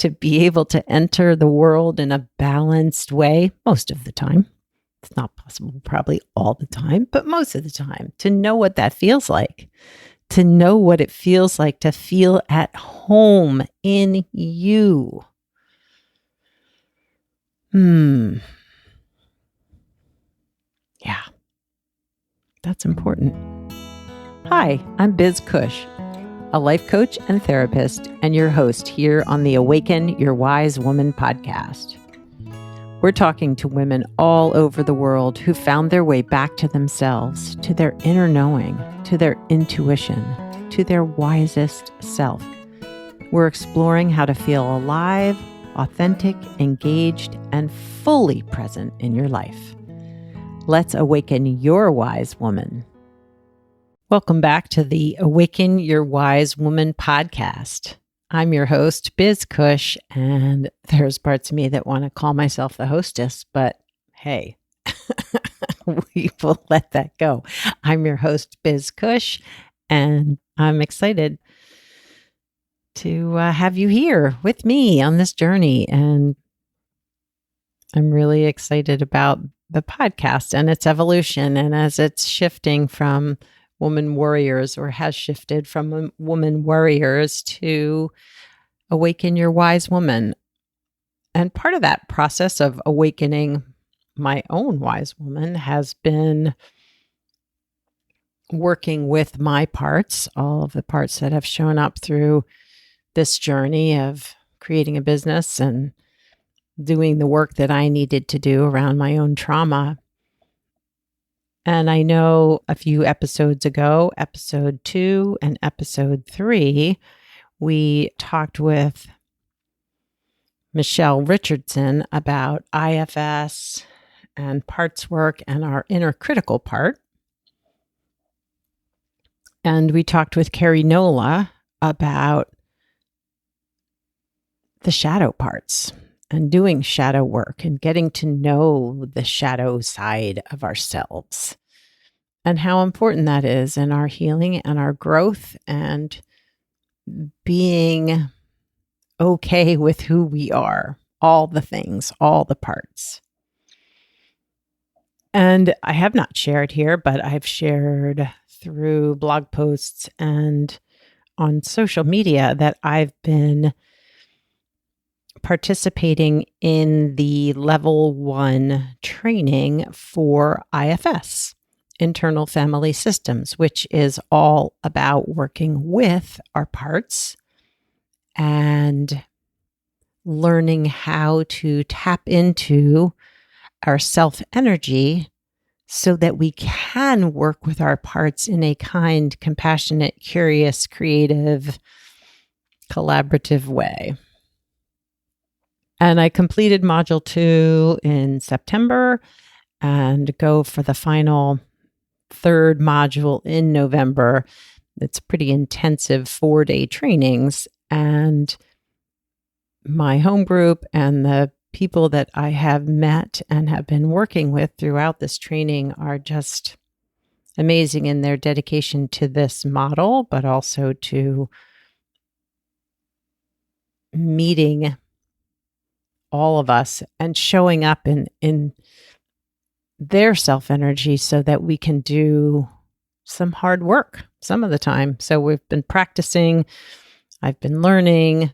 to be able to enter the world in a balanced way most of the time. It's not possible probably all the time, but most of the time, to know what that feels like, to know what it feels like to feel at home in you. Yeah, that's important. Hi, I'm Biz Cush, a life coach and therapist, and your host here on the Awaken Your Wise Woman podcast. We're talking to women all over the world who found their way back to themselves, to their inner knowing, to their intuition, to their wisest self. We're exploring how to feel alive, authentic, engaged, and fully present in your life. Let's awaken your wise woman. Welcome back to the Awaken Your Wise Woman podcast. I'm your host, Biz Cush, and there's parts of me that want to call myself the hostess, but hey, we will let that go. I'm your host, Biz Cush, and I'm excited to have you here with me on this journey. And I'm really excited about the podcast and its evolution, and as it's shifting from woman warriors, or has shifted from woman warriors to awaken your wise woman. And part of that process of awakening my own wise woman has been working with my parts, all of the parts that have shown up through this journey of creating a business and doing the work that I needed to do around my own trauma. And I know a few episodes ago, episode 2 and episode 3, we talked with Michelle Richardson about IFS and parts work and our inner critical part. And we talked with Carrie Nola about the shadow parts and doing shadow work and getting to know the shadow side of ourselves and how important that is in our healing and our growth and being okay with who we are, all the things, all the parts. And I have not shared here, but I've shared through blog posts and on social media that I've been participating in the level 1 training for IFS, Internal Family Systems, which is all about working with our parts and learning how to tap into our self-energy so that we can work with our parts in a kind, compassionate, curious, creative, collaborative way. And I completed module 2 in September and go for the final 3rd module in November. It's pretty intensive 4-day trainings. And my home group and the people that I have met and have been working with throughout this training are just amazing in their dedication to this model, but also to meeting all of us and showing up in their self-energy so that we can do some hard work some of the time. So we've been practicing, I've been learning.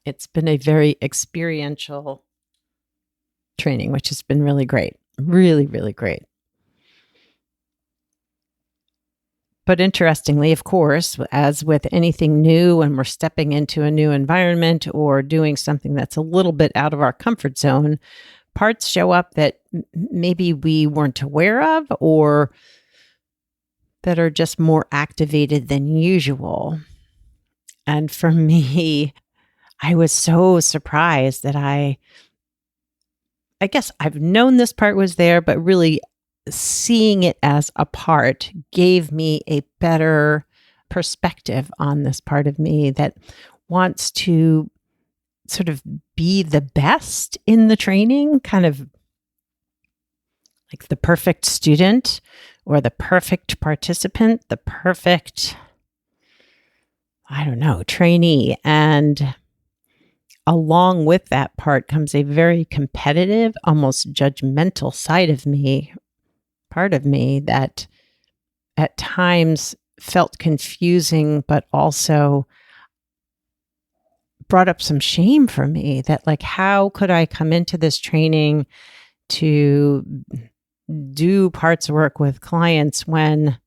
It's been a very experiential training, which has been really great. Really, really great. But interestingly, of course, as with anything new, when we're stepping into a new environment or doing something that's a little bit out of our comfort zone, parts show up that maybe we weren't aware of or that are just more activated than usual. And for me, I was so surprised that I guess I've known this part was there, but really seeing it as a part gave me a better perspective on this part of me that wants to sort of be the best in the training, kind of like the perfect student or the perfect participant, the perfect, I don't know, trainee. And along with that part comes a very competitive, almost judgmental side of me, part of me that at times felt confusing, but also brought up some shame for me that, like, how could I come into this training to do parts work with clients when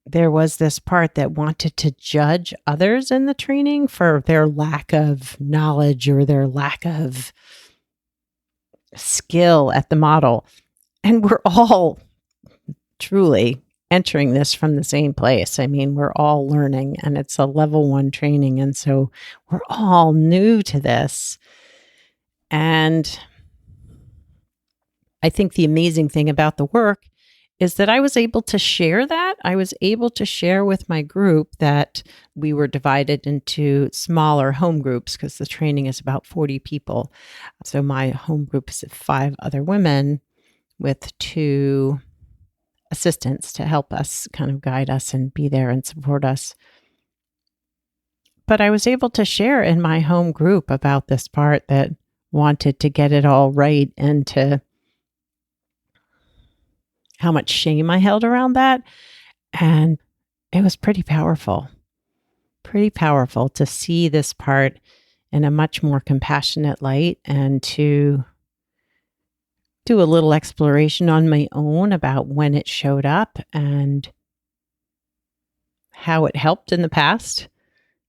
there was this part that wanted to judge others in the training for their lack of knowledge or their lack of skill at the model. And we're all truly entering this from the same place. I mean, we're all learning, and it's a level 1 training. And so we're all new to this. And I think the amazing thing about the work is that I was able to share that. I was able to share with my group that we were divided into smaller home groups because the training is about 40 people. So my home group is 5 other women with 2 assistants to help us kind of guide us and be there and support us. But I was able to share in my home group about this part that wanted to get it all right, and to how much shame I held around that. And it was pretty powerful to see this part in a much more compassionate light, and to do a little exploration on my own about when it showed up and how it helped in the past.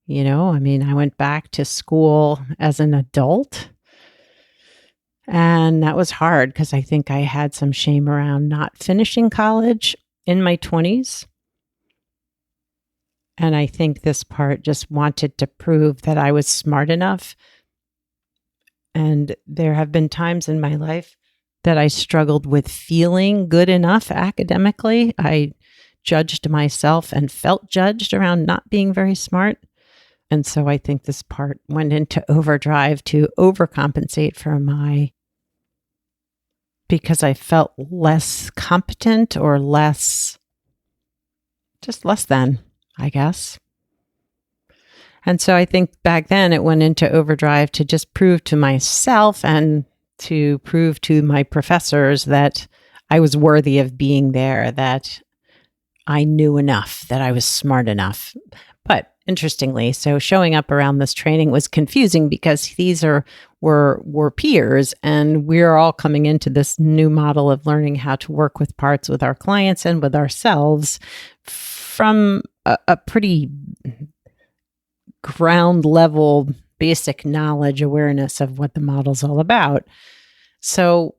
You know, I mean, I went back to school as an adult, and that was hard because I think I had some shame around not finishing college in my 20s. And I think this part just wanted to prove that I was smart enough. And there have been times in my life that I struggled with feeling good enough academically. I judged myself and felt judged around not being very smart. And so I think this part went into overdrive to overcompensate for because I felt less competent, or less than, I guess. And so I think back then it went into overdrive to just prove to myself and to prove to my professors that I was worthy of being there, that I knew enough, that I was smart enough. But interestingly, so showing up around this training was confusing because these were peers, and we're all coming into this new model of learning how to work with parts with our clients and with ourselves from a pretty ground level, basic knowledge, awareness of what the model's all about. So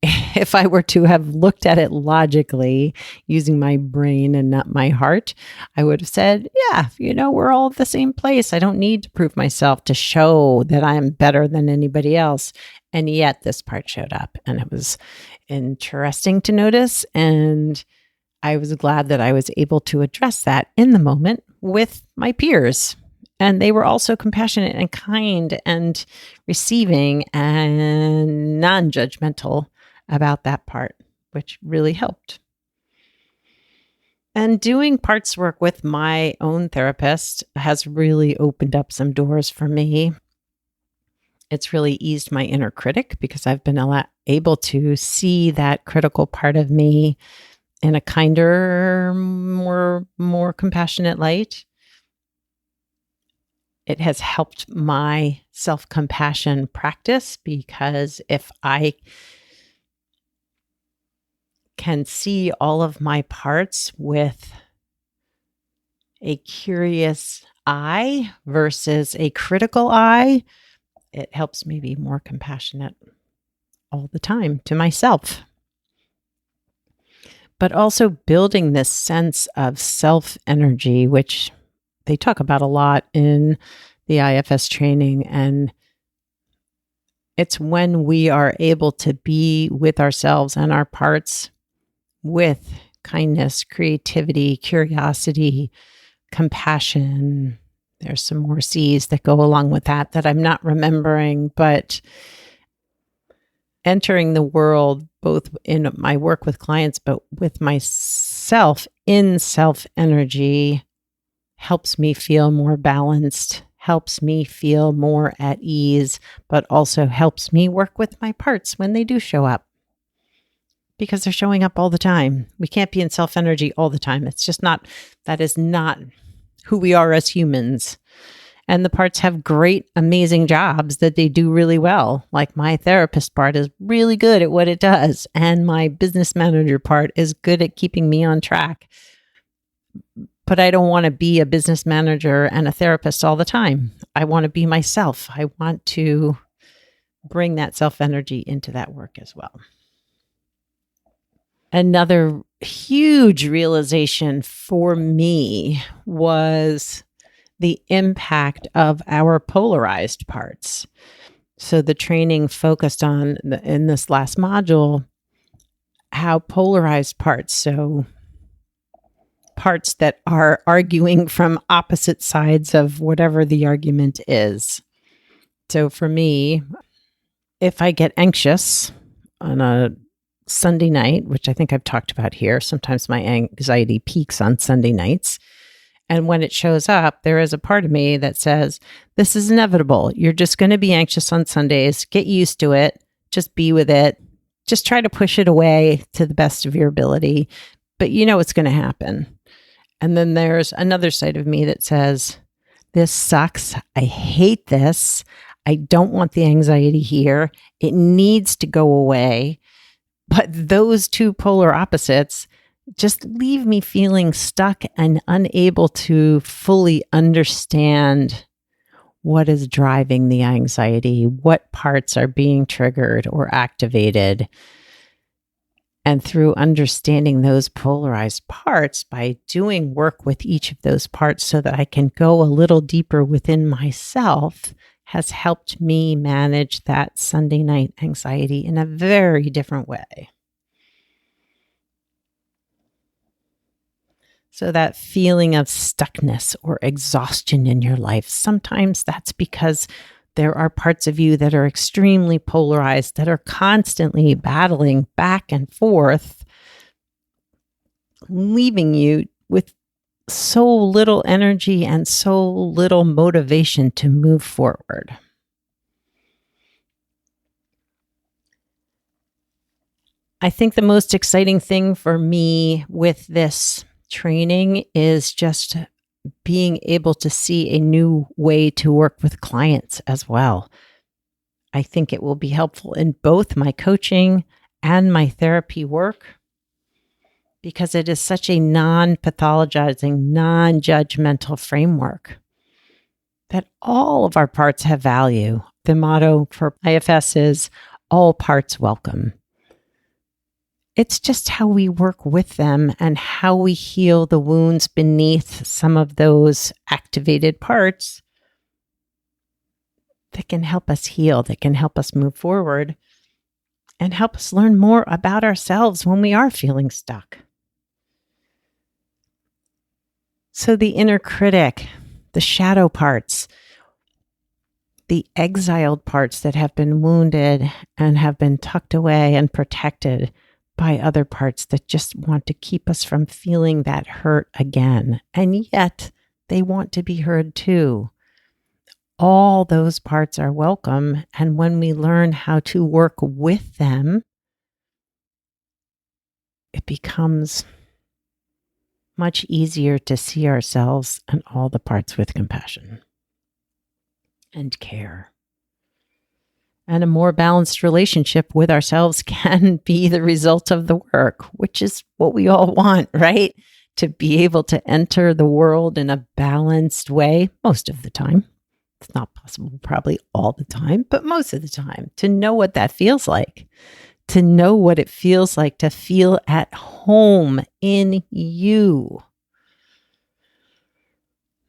if I were to have looked at it logically, using my brain and not my heart, I would have said, yeah, we're all at the same place. I don't need to prove myself to show that I'm better than anybody else. And yet this part showed up, and it was interesting to notice. And I was glad that I was able to address that in the moment with my peers. And they were also compassionate and kind and receiving and non-judgmental about that part, which really helped. And doing parts work with my own therapist has really opened up some doors for me. It's really eased my inner critic because I've been able to see that critical part of me in a kinder, more compassionate light. It has helped my self-compassion practice, because if I can see all of my parts with a curious eye versus a critical eye, it helps me be more compassionate all the time to myself. But also building this sense of self-energy, which they talk about a lot in the IFS training. And it's when we are able to be with ourselves and our parts with kindness, creativity, curiosity, compassion. There's some more C's that go along with that I'm not remembering, but entering the world, both in my work with clients, but with myself in self-energy, helps me feel more balanced, helps me feel more at ease, but also helps me work with my parts when they do show up. Because they're showing up all the time. We can't be in self-energy all the time. It's just not, that is not who we are as humans. And the parts have great, amazing jobs that they do really well. Like my therapist part is really good at what it does. And my business manager part is good at keeping me on track. But I don't want to be a business manager and a therapist all the time. I want to be myself. I want to bring that self-energy into that work as well. Another huge realization for me was the impact of our polarized parts. So the training focused on, in this last module, how polarized parts, so parts that are arguing from opposite sides of whatever the argument is. So for me, if I get anxious on a Sunday night, which I think I've talked about here, sometimes my anxiety peaks on Sunday nights. And when it shows up, there is a part of me that says, this is inevitable. You're just going to be anxious on Sundays. Get used to it. Just be with it. Just try to push it away to the best of your ability. But you know it's going to happen. And then there's another side of me that says, this sucks. I hate this. I don't want the anxiety here. It needs to go away. But those two polar opposites just leave me feeling stuck and unable to fully understand what is driving the anxiety, what parts are being triggered or activated. And through understanding those polarized parts, by doing work with each of those parts so that I can go a little deeper within myself, has helped me manage that Sunday night anxiety in a very different way. So that feeling of stuckness or exhaustion in your life, sometimes that's because there are parts of you that are extremely polarized, that are constantly battling back and forth, leaving you with so little energy and so little motivation to move forward. I think the most exciting thing for me with this training is just being able to see a new way to work with clients as well. I think it will be helpful in both my coaching and my therapy work, because it is such a non-pathologizing, non-judgmental framework that all of our parts have value. The motto for IFS is all parts welcome. It's just how we work with them and how we heal the wounds beneath some of those activated parts that can help us heal, that can help us move forward and help us learn more about ourselves when we are feeling stuck. So the inner critic, the shadow parts, the exiled parts that have been wounded and have been tucked away and protected by other parts that just want to keep us from feeling that hurt again. And yet they want to be heard too. All those parts are welcome. And when we learn how to work with them, it becomes much easier to see ourselves and all the parts with compassion and care. And a more balanced relationship with ourselves can be the result of the work, which is what we all want, right? To be able to enter the world in a balanced way most of the time. It's not possible probably all the time, but most of the time, to know what that feels like, to know what it feels like to feel at home in you.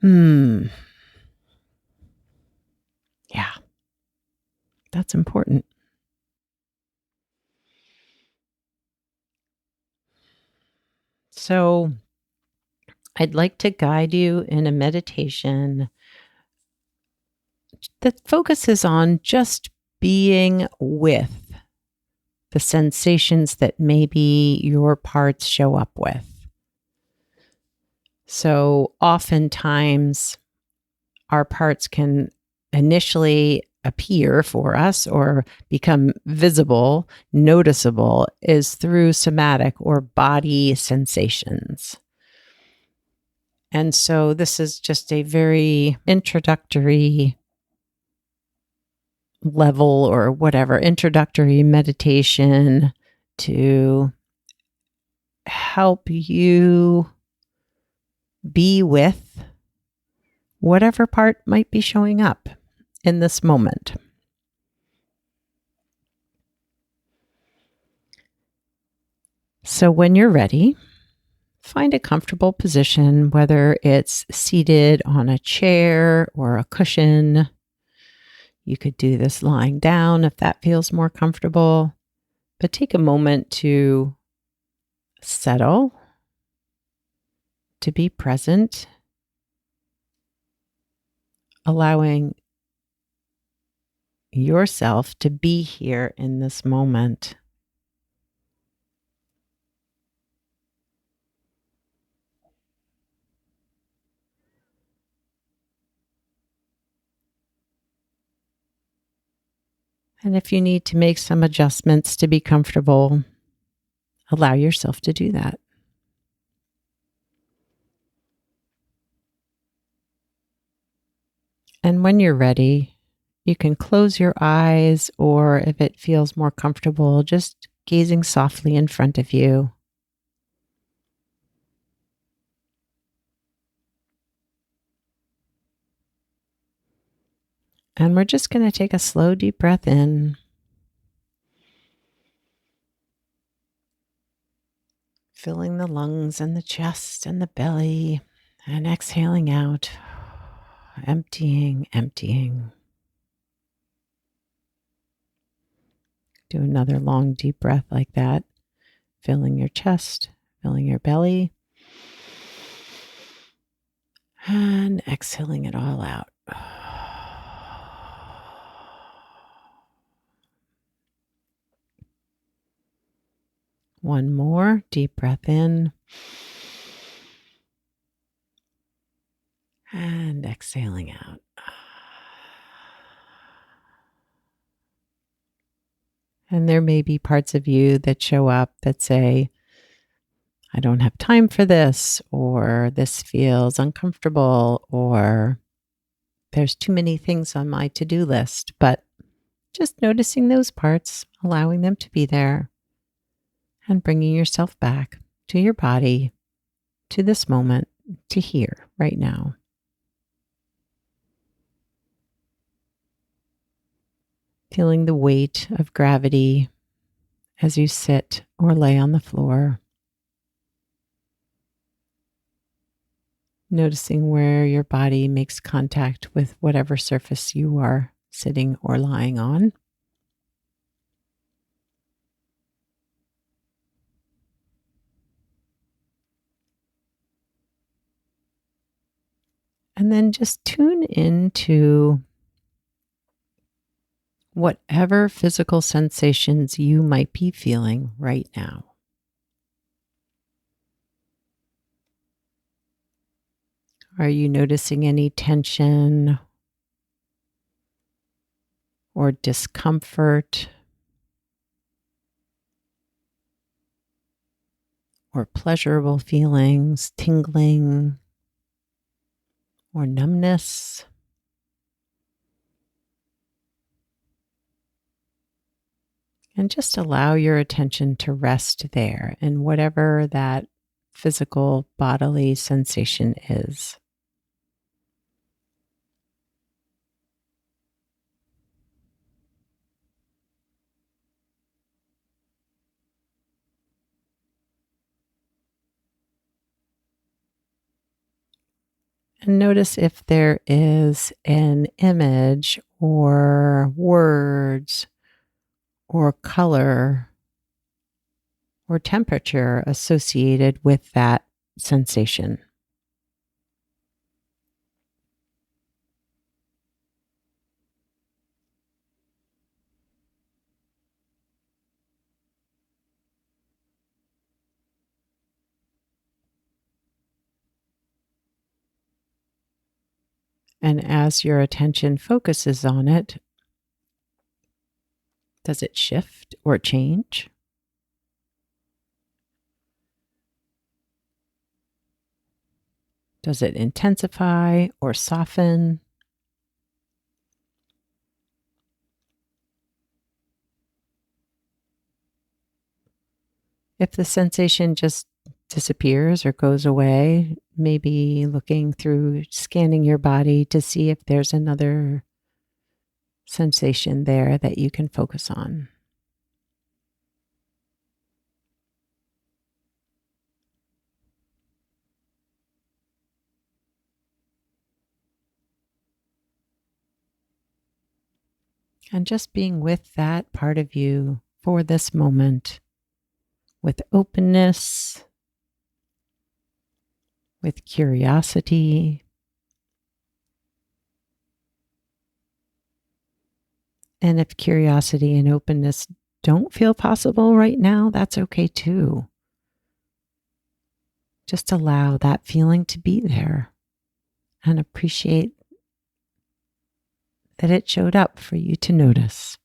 Yeah, that's important. So I'd like to guide you in a meditation that focuses on just being with the sensations that maybe your parts show up with. So oftentimes our parts can initially appear for us or become visible, noticeable, is through somatic or body sensations. And so this is just a very introductory level or whatever, introductory meditation to help you be with whatever part might be showing up in this moment. So when you're ready, find a comfortable position, whether it's seated on a chair or a cushion. You could do this lying down if that feels more comfortable, but take a moment to settle, to be present, allowing yourself to be here in this moment. And if you need to make some adjustments to be comfortable, allow yourself to do that. And when you're ready, you can close your eyes, or if it feels more comfortable, just gazing softly in front of you. And we're just going to take a slow, deep breath in, filling the lungs and the chest and the belly, and exhaling out, emptying. Do another long, deep breath like that, filling your chest, filling your belly, and exhaling it all out. One more deep breath in, and exhaling out. And there may be parts of you that show up that say, I don't have time for this, or this feels uncomfortable, or there's too many things on my to-do list. But just noticing those parts, allowing them to be there, and bringing yourself back to your body, to this moment, to here, right now. Feeling the weight of gravity as you sit or lay on the floor. Noticing where your body makes contact with whatever surface you are sitting or lying on. And then just tune into whatever physical sensations you might be feeling right now. Are you noticing any tension or discomfort or pleasurable feelings, tingling or numbness? And just allow your attention to rest there in whatever that physical bodily sensation is. And notice if there is an image or words or color or temperature associated with that sensation. And as your attention focuses on it, does it shift or change? Does it intensify or soften? If the sensation just disappears or goes away, maybe scanning your body to see if there's another sensation there that you can focus on. And just being with that part of you for this moment with openness, with curiosity. And if curiosity and openness don't feel possible right now, that's okay too. Just allow that feeling to be there and appreciate that it showed up for you to notice.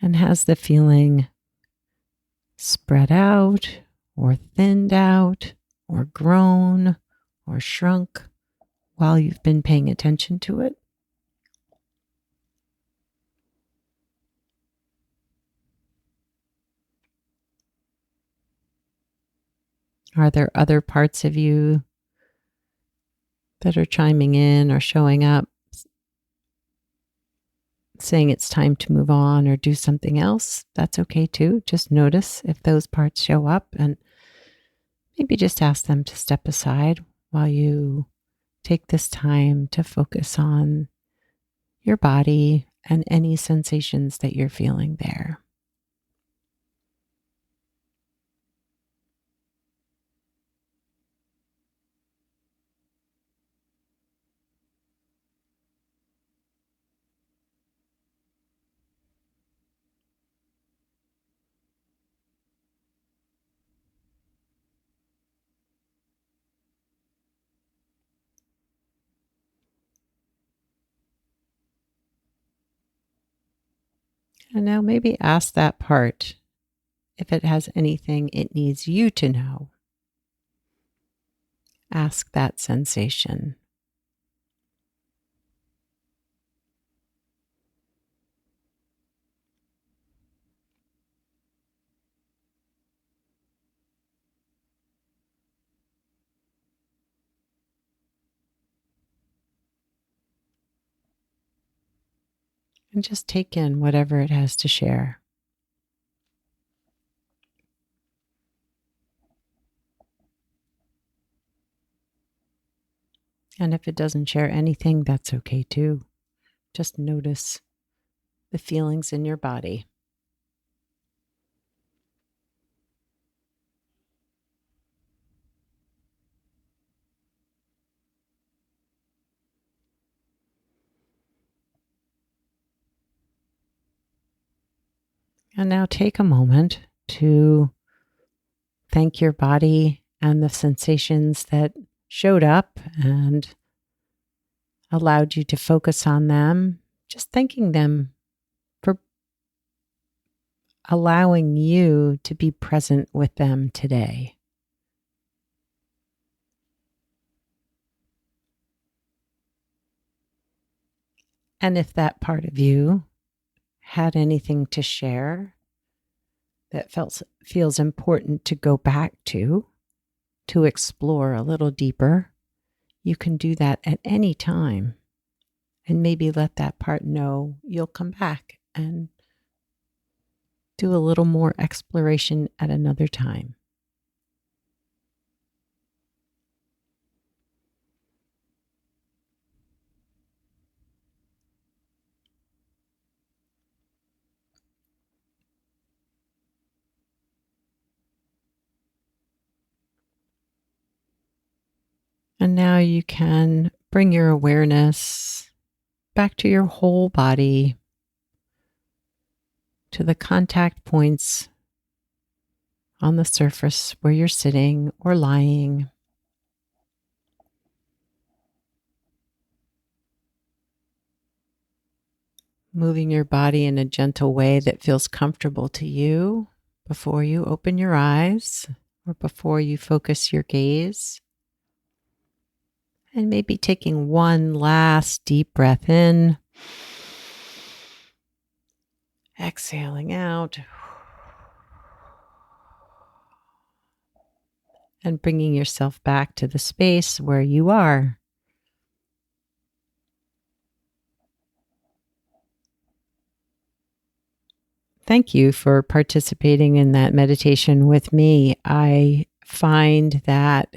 And has the feeling spread out or thinned out or grown or shrunk while you've been paying attention to it? Are there other parts of you that are chiming in or showing up, saying it's time to move on or do something else? That's okay too. Just notice if those parts show up and maybe just ask them to step aside while you take this time to focus on your body and any sensations that you're feeling there. And now maybe ask that part if it has anything it needs you to know. Ask that sensation. And just take in whatever it has to share. And if it doesn't share anything, that's okay too. Just notice the feelings in your body. And now take a moment to thank your body and the sensations that showed up and allowed you to focus on them. Just thanking them for allowing you to be present with them today. And if that part of you had anything to share that feels important to go back to explore a little deeper, you can do that at any time. And maybe let that part know you'll come back and do a little more exploration at another time. And now you can bring your awareness back to your whole body, to the contact points on the surface where you're sitting or lying. Moving your body in a gentle way that feels comfortable to you before you open your eyes or before you focus your gaze. And maybe taking one last deep breath in, exhaling out, and bringing yourself back to the space where you are. Thank you for participating in that meditation with me. I find that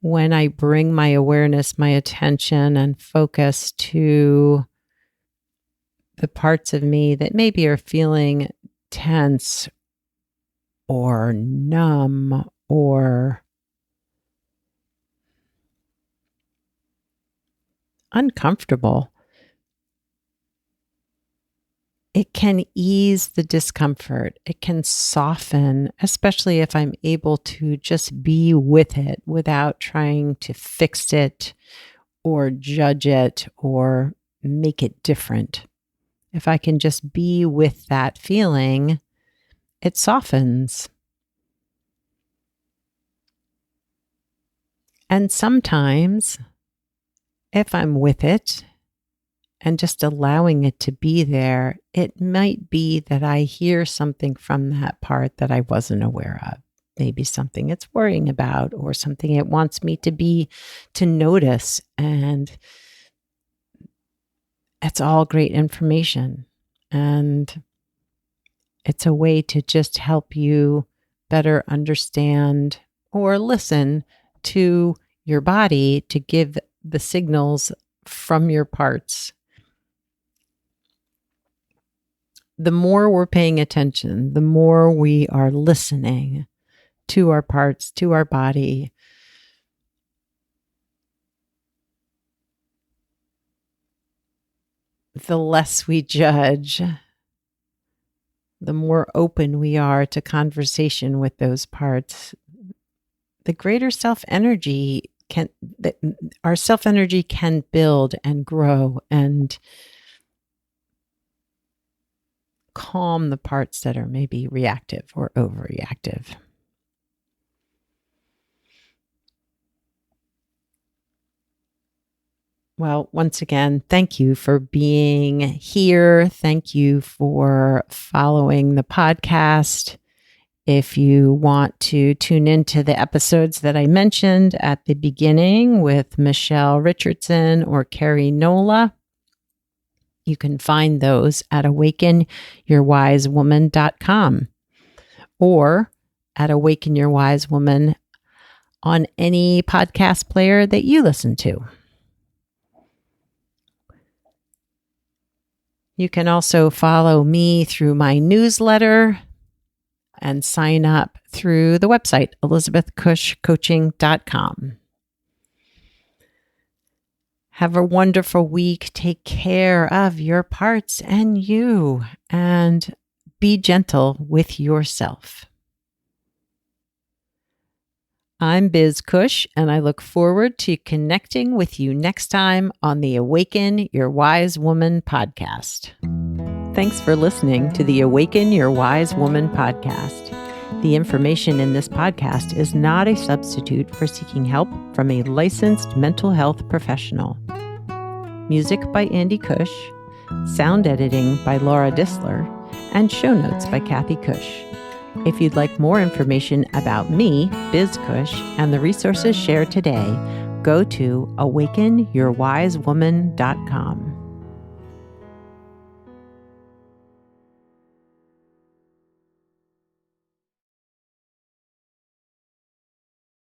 when I bring my awareness, my attention, and focus to the parts of me that maybe are feeling tense or numb or uncomfortable, it can ease the discomfort. It can soften, especially if I'm able to just be with it without trying to fix it or judge it or make it different. If I can just be with that feeling, it softens. And sometimes, if I'm with it, and just allowing it to be there, it might be that I hear something from that part that I wasn't aware of. Maybe something it's worrying about or something it wants me to notice. And it's all great information. And it's a way to just help you better understand or listen to your body to give the signals from your parts. The more we're paying attention, the more we are listening to our parts, to our body, the less we judge, the more open we are to conversation with those parts, the greater our self-energy can build and grow and calm the parts that are maybe reactive or overreactive. Well, once again, thank you for being here. Thank you for following the podcast. If you want to tune into the episodes that I mentioned at the beginning with Michelle Richardson or Carrie Nola, you can find those at awakenyourwisewoman.com or at Awaken Your Wise Woman on any podcast player that you listen to. You can also follow me through my newsletter and sign up through the website, elizabethcushcoaching.com. Have a wonderful week. Take care of your parts and you, and be gentle with yourself. I'm Biz Cush, and I look forward to connecting with you next time on the Awaken Your Wise Woman podcast. Thanks for listening to the Awaken Your Wise Woman podcast. The information in this podcast is not a substitute for seeking help from a licensed mental health professional. Music by Andy Cush, sound editing by Laura Disler, and show notes by Kathy Cush. If you'd like more information about me, Biz Cush, and the resources shared today, go to awakenyourwisewoman.com.